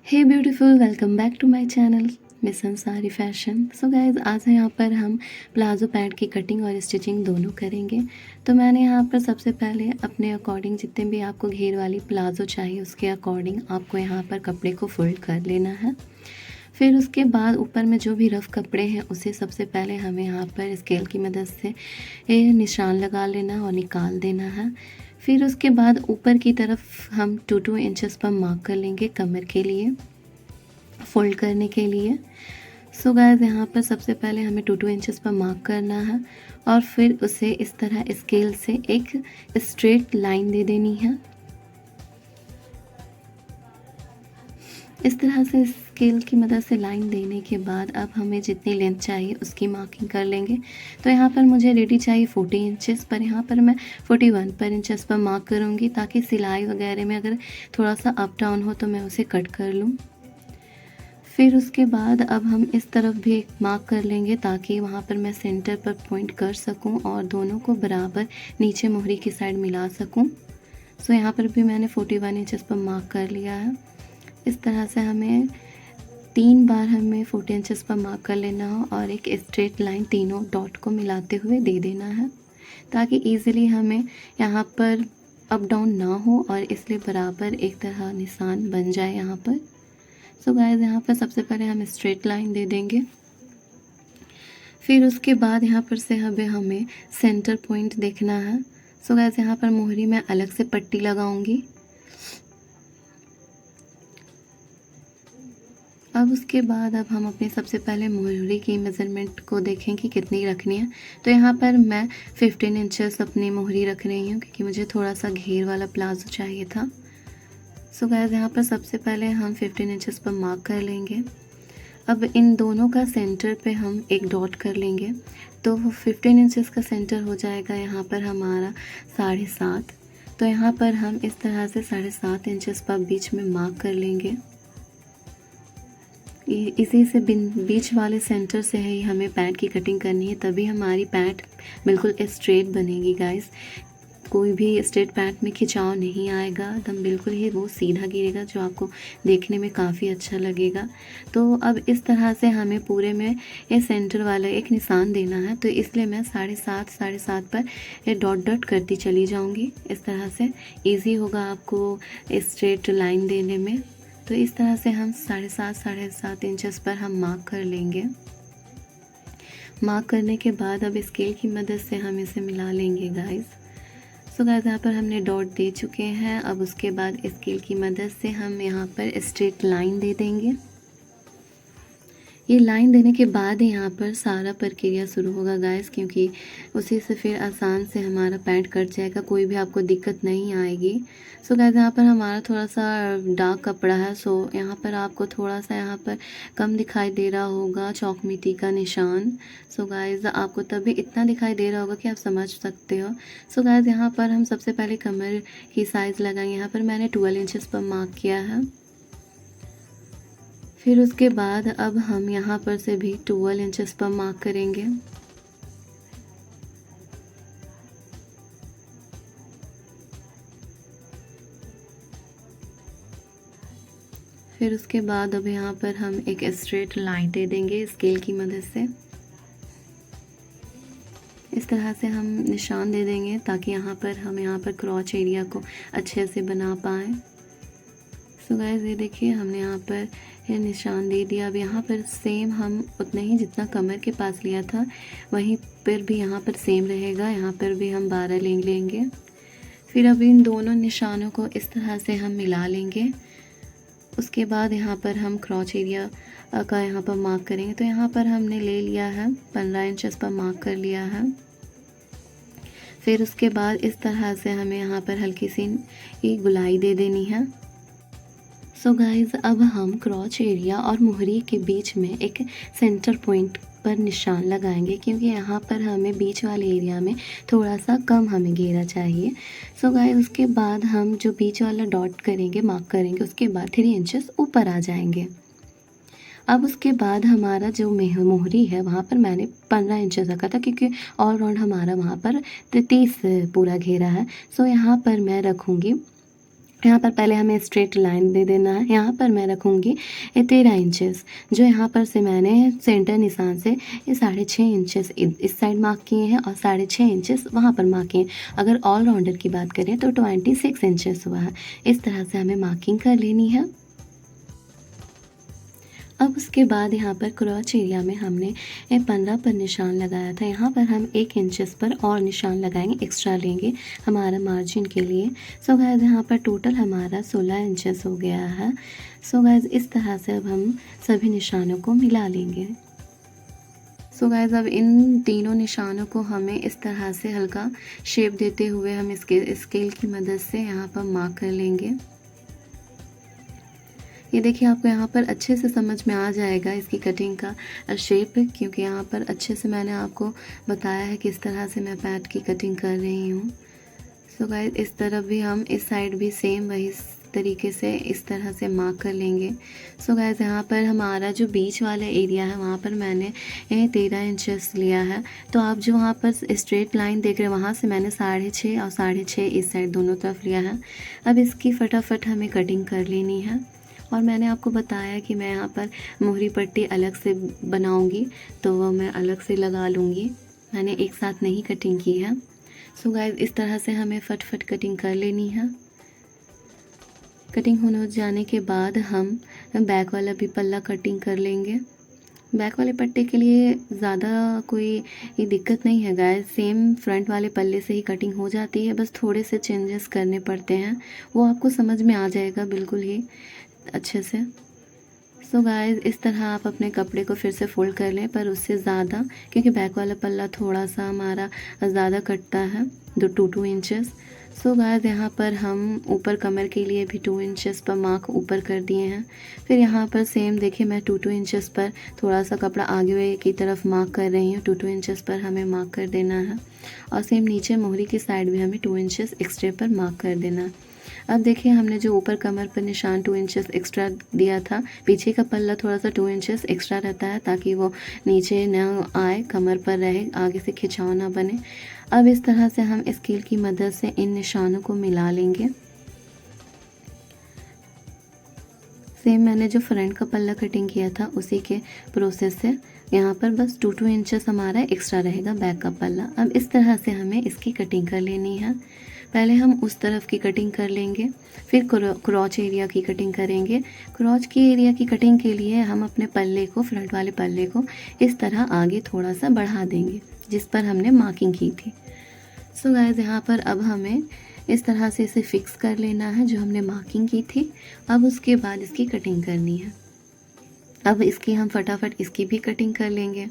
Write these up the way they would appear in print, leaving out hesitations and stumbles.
Hey beautiful, welcome back to my channel miss Ansari fashion. So guys, आज यहाँ पर हम प्लाजो पैंट की कटिंग और स्टिचिंग दोनों करेंगे। तो मैंने यहाँ पर सबसे पहले अपने अकॉर्डिंग जितने भी आपको घेर वाली प्लाजो चाहिए उसके अकॉर्डिंग आपको यहाँ पर कपड़े को फोल्ड कर लेना है। फिर उसके बाद ऊपर में जो भी रफ़ कपड़े हैं उसे सबसे पहले हमें यहाँ पर स्केल की मदद से निशान लगा लेना और निकाल देना है। फिर उसके बाद ऊपर की तरफ हम 2 इंचेस पर मार्क कर लेंगे कमर के लिए फोल्ड करने के लिए। सो गाइस, यहाँ पर सबसे पहले हमें 2 इंचेस पर मार्क करना है और फिर उसे इस तरह स्केल से एक स्ट्रेट लाइन दे देनी है। इस तरह से स्केल की मदद से लाइन देने के बाद अब हमें जितनी लेंथ चाहिए उसकी मार्किंग कर लेंगे। तो यहाँ पर मुझे रेडी चाहिए 40 इंचेस पर, यहाँ पर मैं 41 पर इंचेस पर मार्क करूँगी ताकि सिलाई वगैरह में अगर थोड़ा सा अप डाउन हो तो मैं उसे कट कर लूँ। फिर उसके बाद अब हम इस तरफ भी एक मार्क कर लेंगे ताकि वहाँ पर मैं सेंटर पर पॉइंट कर सकूँ और दोनों को बराबर नीचे मोहरी की साइड मिला सकूँ। सो यहाँ पर भी मैंने 41 इंचेस पर मार्क कर लिया है। इस तरह से हमें 3 बार हमें 40 इंचेस पर मार्क कर लेना हो और एक स्ट्रेट लाइन तीनों डॉट को मिलाते हुए दे देना है ताकि ईज़िली हमें यहाँ पर अप डाउन ना हो और इसलिए बराबर एक तरह निशान बन जाए यहाँ पर। सो गाइस, यहाँ पर सबसे पहले हम स्ट्रेट लाइन दे देंगे। फिर उसके बाद यहाँ पर से हमें सेंटर पॉइंट देखना है। सो गाइस, यहाँ पर मोहरी में अलग से पट्टी लगाऊंगी। अब उसके बाद अब हम अपने सबसे पहले मोहरी की मेज़रमेंट को देखें कि कितनी रखनी है। तो यहाँ पर मैं 15 इंचेस अपनी मोहरी रख रही हूँ क्योंकि मुझे थोड़ा सा घेर वाला प्लाजो चाहिए था। सो गाइस, यहाँ पर सबसे पहले हम 15 इंचेस पर मार्क कर लेंगे। अब इन दोनों का सेंटर पे हम एक डॉट कर लेंगे तो 15 इंचेस का सेंटर हो जाएगा यहाँ पर हमारा 7.5। तो यहाँ पर हम इस तरह से 7.5 इंचेस पर बीच में मार्क कर लेंगे। इसी से बीच वाले सेंटर से ही हमें पैंट की कटिंग करनी है, तभी हमारी पैंट बिल्कुल स्ट्रेट बनेगी गाइस। कोई भी स्ट्रेट पैंट में खिंचाव नहीं आएगा, एकदम बिल्कुल ही वो सीधा गिरेगा जो आपको देखने में काफ़ी अच्छा लगेगा। तो अब इस तरह से हमें पूरे में ये सेंटर वाला एक निशान देना है, तो इसलिए मैं 7.5 पर ये डॉट डॉट करती चली जाऊंगी। इस तरह से इजी होगा आपको स्ट्रेट लाइन देने में। तो इस तरह से हम 7.5 इंचेस पर हम मार्क कर लेंगे। मार्क करने के बाद अब स्केल की मदद से हम इसे मिला लेंगे गाइस। सो गाइस, यहाँ पर हमने डॉट दे चुके हैं। अब उसके बाद स्केल की मदद से हम यहाँ पर स्ट्रेट लाइन दे देंगे। ये लाइन देने के बाद यहाँ पर सारा प्रक्रिया शुरू होगा गाइस, क्योंकि उसी से फिर आसान से हमारा पैंट कट जाएगा, कोई भी आपको दिक्कत नहीं आएगी। सो गाइस, यहाँ पर हमारा थोड़ा सा डार्क कपड़ा है, सो यहाँ पर आपको थोड़ा सा यहाँ पर कम दिखाई दे रहा होगा चौक मिट्टी का निशान। सो गाइस, आपको तभी इतना दिखाई दे रहा होगा कि आप समझ सकते हो। सो गाइस, यहाँ पर हम सबसे पहले कमर की साइज़ लगाएंगे। यहाँ पर मैंने 12 इंचेस पर मार्क किया है। फिर उसके बाद अब हम यहाँ पर से भी 12 इंचेस पर मार्क करेंगे। फिर उसके बाद अब यहाँ पर हम एक स्ट्रेट लाइन दे देंगे स्केल की मदद से। इस तरह से हम निशान दे देंगे ताकि हम यहाँ पर क्रॉच एरिया को अच्छे से बना पाएँ। सो गाइस, ये देखिए हमने यहाँ पर ये निशान दे दिया। अब यहाँ पर सेम हम उतना ही जितना कमर के पास लिया था वहीं पर भी यहाँ पर सेम रहेगा। यहाँ पर भी हम 12 लेंगे। फिर अब इन दोनों निशानों को इस तरह से हम मिला लेंगे। उसके बाद यहाँ पर हम क्रॉच एरिया का यहाँ पर मार्क करेंगे। तो यहाँ पर हमने ले लिया है 15 इंचेस पर मार्क कर लिया है। फिर उसके बाद इस तरह से हमें यहाँ पर हल्की सी गुलाई दे देनी है। सो गाइज़, अब हम क्रॉच एरिया और मोहरी के बीच में एक सेंटर पॉइंट पर निशान लगाएंगे, क्योंकि यहाँ पर हमें बीच वाले एरिया में थोड़ा सा कम हमें घेरा चाहिए। सो गाइस, उसके बाद हम जो बीच वाला डॉट करेंगे, मार्क करेंगे, उसके बाद 3 इंचेस ऊपर आ जाएंगे। अब उसके बाद हमारा जो मोहरी है वहाँ पर मैंने 15 इंचेस रखा था, क्योंकि ऑल राउंड हमारा वहाँ पर 30 पूरा घेरा है। सो यहाँ पर मैं रखूँगी यहाँ पर पहले हमें स्ट्रेट लाइन दे देना है। यहाँ पर मैं रखूँगी 13 इंचेस, जो यहाँ पर से मैंने सेंटर निशान से ये 6.5 इंचेस इस साइड मार्क किए हैं और 6.5 इंचेस वहाँ पर मार्क किए हैं। अगर ऑल राउंडर की बात करें तो 26 इंचेस हुआ है। इस तरह से हमें मार्किंग कर लेनी है। अब उसके बाद यहाँ पर क्रॉच एरिया में हमने 15 पर निशान लगाया था। यहाँ पर हम 1 इंचेस पर और निशान लगाएंगे, एक्स्ट्रा लेंगे हमारा मार्जिन के लिए। सो गाइस यहाँ पर टोटल हमारा 16 इंचेस हो गया है। सो गाइस इस तरह से अब हम सभी निशानों को मिला लेंगे। सो गाइस अब इन तीनों निशानों को हमें इस तरह से हल्का शेप देते हुए हम इसके स्केल की मदद से यहाँ पर मार्क कर लेंगे। ये देखिए आपको यहाँ पर अच्छे से समझ में आ जाएगा इसकी कटिंग का शेप, क्योंकि यहाँ पर अच्छे से मैंने आपको बताया है किस तरह से मैं पैट की कटिंग कर रही हूँ। सो गाइस इस तरफ भी हम इस साइड भी सेम वही तरीके से इस तरह से मार्क कर लेंगे। सो गाइस यहाँ पर हमारा जो बीच वाला एरिया है वहाँ पर मैंने 13 इंचेस लिया है। तो आप जो वहाँ पर स्ट्रेट लाइन देख रहे हैं वहाँ से मैंने 6.5 और 6.5 इस साइड दोनों तरफ लिया है। अब इसकी फटाफट हमें कटिंग कर लेनी है। और मैंने आपको बताया कि मैं यहाँ पर मोहरी पट्टी अलग से बनाऊंगी, तो वो मैं अलग से लगा लूँगी। मैंने एक साथ नहीं कटिंग की है। सो गाइस इस तरह से हमें फटफट कटिंग कर लेनी है। कटिंग होने जाने के बाद हम बैक वाला भी पल्ला कटिंग कर लेंगे। बैक वाले पट्टे के लिए ज़्यादा कोई ये दिक्कत नहीं है गाइस, सेम फ्रंट वाले पल्ले से ही कटिंग हो जाती है, बस थोड़े से चेंजेस करने पड़ते हैं, वो आपको समझ में आ जाएगा बिल्कुल ही अच्छे से। सो गाइस इस तरह आप अपने कपड़े को फिर से फोल्ड कर लें, पर उससे ज़्यादा, क्योंकि बैक वाला पल्ला थोड़ा सा हमारा ज़्यादा कटता है, 2 इंचेस। सो गाइस यहाँ पर हम ऊपर कमर के लिए भी 2 इंचेस पर मार्क ऊपर कर दिए हैं। फिर यहाँ पर सेम देखिए मैं 2 इंचेस पर थोड़ा सा कपड़ा आगे हुए की तरफ मार्क कर रही हूँ। 2 इंचेस पर हमें मार्क कर देना है और सेम नीचे मोहरी की साइड भी हमें 2 इंचेस एक्स्ट्रा पर मार्क कर देना है। अब देखिए हमने जो ऊपर कमर पर निशान 2 इंचेस एक्स्ट्रा दिया था, पीछे का पल्ला थोड़ा सा 2 इंचेस एक्स्ट्रा रहता है ताकि वो नीचे न आए, कमर पर रहे, आगे से खिंचाव ना बने। अब इस तरह से हम स्केल की मदद से इन निशानों को मिला लेंगे। सेम मैंने जो फ्रंट का पल्ला कटिंग किया था उसी के प्रोसेस से यहाँ पर बस 2 इंचेस हमारा एक्स्ट्रा रहेगा बैक का पल्ला। अब इस तरह से हमें इसकी कटिंग कर लेनी है। पहले हम उस तरफ की कटिंग कर लेंगे, फिर क्रॉच एरिया की कटिंग करेंगे। क्रॉच की एरिया की कटिंग के लिए हम अपने पल्ले को, फ्रंट वाले पल्ले को इस तरह आगे थोड़ा सा बढ़ा देंगे जिस पर हमने मार्किंग की थी। सो गाइस यहाँ पर अब हमें इस तरह से इसे फिक्स कर लेना है जो हमने मार्किंग की थी। अब उसके बाद इसकी कटिंग करनी है। अब इसकी हम फटाफट इसकी भी कटिंग कर लेंगे।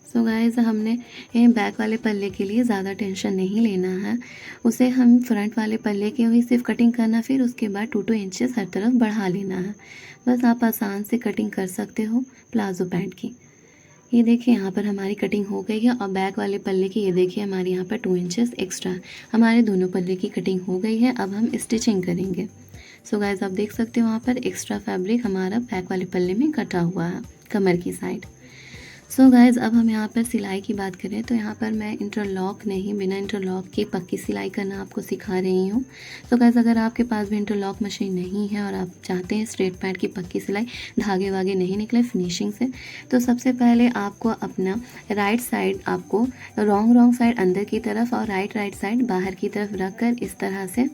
सो गाइस हमने बैक वाले पल्ले के लिए ज़्यादा टेंशन नहीं लेना है, उसे हम फ्रंट वाले पल्ले के ही सिर्फ कटिंग करना, फिर उसके बाद 2 इंचेस हर तरफ बढ़ा लेना है। बस आप आसान से कटिंग कर सकते हो प्लाजो पैंट की। ये देखिए यहाँ पर हमारी कटिंग हो गई है और बैक वाले पल्ले की ये देखिए हमारे यहाँ पर 2 इंचेस एक्स्ट्रा, हमारे दोनों पल्ले की कटिंग हो गई है। अब हम स्टिचिंग करेंगे। सो गाइस आप देख सकते हो वहाँ पर एक्स्ट्रा फैब्रिक हमारा बैक वाले पल्ले में कटा हुआ है कमर की साइड। सो गाइस अब हम यहाँ पर सिलाई की बात करें तो यहाँ पर मैं इंटरलॉक नहीं, बिना इंटरलॉक के पक्की सिलाई करना आपको सिखा रही हूँ। सो गाइस अगर आपके पास भी इंटरलॉक मशीन नहीं है और आप चाहते हैं स्ट्रेट पैंट की पक्की सिलाई, धागे वागे नहीं निकले फिनिशिंग से, तो सबसे पहले आपको अपना राइट साइड, आपको रॉन्ग साइड अंदर की तरफ और राइट साइड बाहर की तरफ रख कर इस तरह से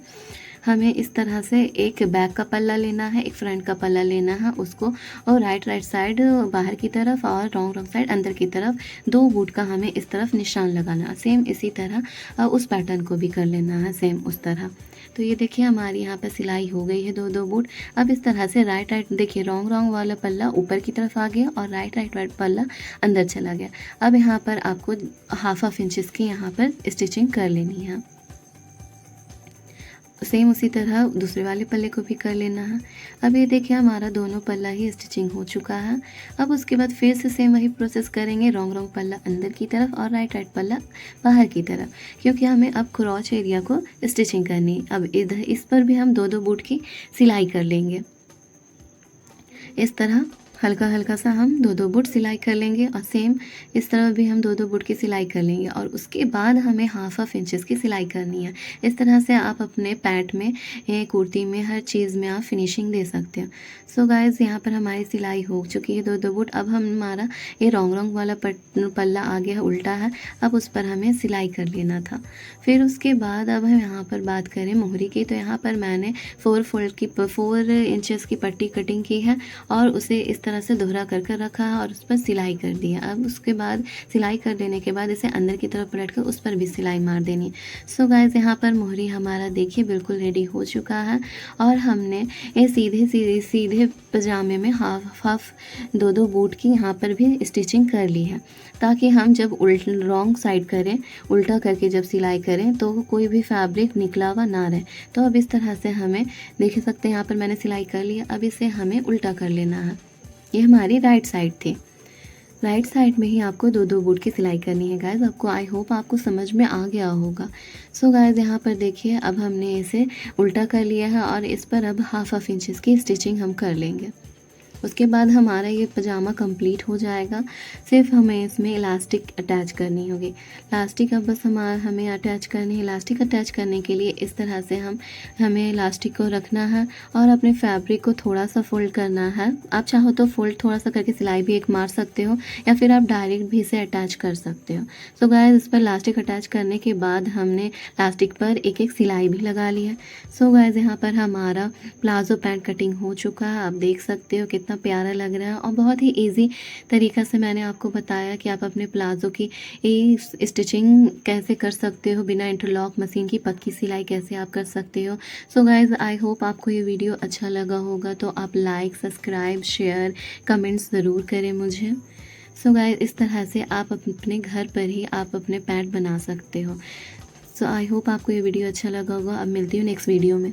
हमें इस तरह से एक बैक का पल्ला लेना है, एक फ्रंट का पल्ला लेना है उसको, और राइट साइड बाहर की तरफ और रॉन्ग साइड अंदर की तरफ 2 बूट का हमें इस तरफ निशान लगाना है। सेम इसी तरह उस पैटर्न को भी कर लेना है सेम उस तरह। तो ये देखिए हमारी यहाँ पर सिलाई हो गई है 2 बूट। अब इस तरह से राइट देखिए रॉन्ग वाला पल्ला ऊपर की तरफ आ गया और राइट पल्ला अंदर चला गया। अब यहाँ पर आपको हाफ इंचेस की यहाँ पर स्टिचिंग कर लेनी है। सेम उसी तरह दूसरे वाले पल्ले को भी कर लेना है। अब ये देखिए हमारा दोनों पल्ला ही स्टिचिंग हो चुका है। अब उसके बाद फिर से सेम वही प्रोसेस करेंगे, रॉन्ग पल्ला अंदर की तरफ और राइट पल्ला बाहर की तरफ, क्योंकि हमें अब क्रॉच एरिया को स्टिचिंग करनी है। अब इस पर भी हम 2 बूट की सिलाई कर लेंगे इस तरह। हल्का हल्का सा हम 2-2 बुट सिलाई कर लेंगे और सेम इस तरफ भी हम 2-2 बुट की सिलाई कर लेंगे और उसके बाद हमें हाफ इंचेस की सिलाई करनी है। इस तरह से आप अपने पैंट में, कुर्ती में, हर चीज़ में आप फिनिशिंग दे सकते हो। सो गाइज़ यहाँ पर हमारी सिलाई हो चुकी है 2-2 बुट। अब हमारा ये रॉन्ग वाला पल्ला आ गया है, उल्टा है। अब उस पर हमें सिलाई कर लेना था। फिर उसके बाद अब हम यहाँ पर बात करें मोहरी की, तो यहाँ पर मैंने 4 इंचेस की पट्टी कटिंग की है और उसे इस तरह से दोहरा कर रखा है और उस पर सिलाई कर दी है। अब उसके बाद सिलाई कर देने के बाद इसे अंदर की तरफ पलट कर उस पर भी सिलाई मार देनी है। सो गाइस यहाँ पर मोहरी हमारा देखिए बिल्कुल रेडी हो चुका है और हमने ये सीधे पजामे में हाफ 2-2 बूट की यहाँ पर भी स्टिचिंग कर ली है, ताकि हम जब रॉन्ग साइड करें, उल्टा करके जब सिलाई करें तो कोई भी फैब्रिक निकला हुआ ना रहे। तो अब इस तरह से हमें देख सकते हैं, यहाँ पर मैंने सिलाई कर लिया। अब इसे हमें उल्टा कर लेना है। ये हमारी राइट साइड थी। राइट साइड में ही आपको 2-2 बूट की सिलाई करनी है गाइज़। आपको आई होप आपको समझ में आ गया होगा। सो गाइज़ यहाँ पर देखिए अब हमने इसे उल्टा कर लिया है और इस पर अब हाफ इंचेस की स्टिचिंग हम कर लेंगे। उसके बाद हमारा ये पजामा कंप्लीट हो जाएगा। सिर्फ हमें इसमें इलास्टिक अटैच करनी होगी। इलास्टिक अब बस हमें अटैच करनी है। इलास्टिक अटैच करने के लिए इस तरह से हमें इलास्टिक को रखना है और अपने फैब्रिक को थोड़ा सा फोल्ड करना है। आप चाहो तो फोल्ड थोड़ा सा करके सिलाई भी एक मार सकते हो या फिर आप डायरेक्ट भी इसे अटैच कर सकते हो। सो गाइस इस पर इलास्टिक अटैच करने के बाद हमने इलास्टिक पर एक एक सिलाई भी लगा ली है। सो गाइस यहाँ पर हमारा प्लाजो पैंट कटिंग हो चुका है। आप देख सकते हो कितना प्यारा लग रहा है और बहुत ही इजी तरीका से मैंने आपको बताया कि आप अपने प्लाजो की स्टिचिंग कैसे कर सकते हो, बिना इंटरलॉक मशीन की पक्की सिलाई कैसे आप कर सकते हो। सो गाइज आई होप आपको ये वीडियो अच्छा लगा होगा, तो आप लाइक, सब्सक्राइब, शेयर, कमेंट्स ज़रूर करें मुझे। सो गाइज इस तरह से आप अपने घर पर ही आप अपने पैंट बना सकते हो। सो आई होप आपको ये वीडियो अच्छा लगा होगा। अब मिलती हूँ नेक्स्ट वीडियो में।